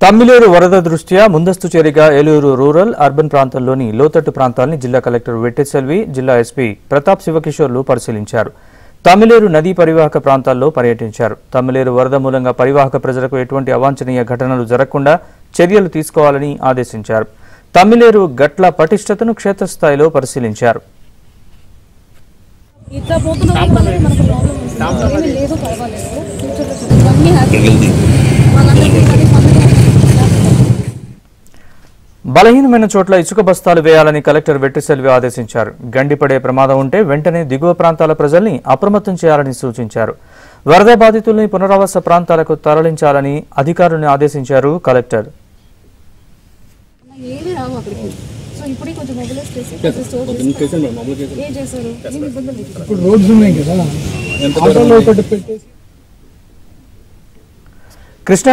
తమ్మిలేరు వరద దృష్ట్యా ముందస్తు చర్యగా ఏలూరు రూరల్ అర్బన్ ప్రాంతాల్లోని లోతట్టు ప్రాంతాలను జిల్లా కలెక్టర్ వెట్టెసెల్వి, జిల్లా ఎస్పీ ప్రతాప్ శివకిషోర్లు పరిశీలించారు. తమ్మిలేరు నదీ పరివాహక ప్రాంతాల్లో పర్యటించారు. తమ్మిలేరు వరద మూలంగా పరివాహక ప్రజలకు ఎటువంటి అవాంఛనీయ ఘటనలు జరగకుండా చర్యలు తీసుకోవాలని ఆదేశించారు. తమ్మిలేరు గట్ల పటిష్టతను క్షేత్రస్థాయిలో పరిశీలించారు. బలహీనమైన చోట్ల ఇసుక బస్తాలు వేయాలని కలెక్టర్ వెట్టెసెల్వి ఆదేశించారు. గండిపడే ప్రమాదం ఉంటే వెంటనే దిగువ ప్రాంతాల ప్రజల్ని అప్రమత్తం చేయాలని సూచించారు. వరద బాధితుల్ని పునరావాస ప్రాంతాలకు తరలించాలని అధికారులను ఆదేశించారు కలెక్టర్. కృష్ణా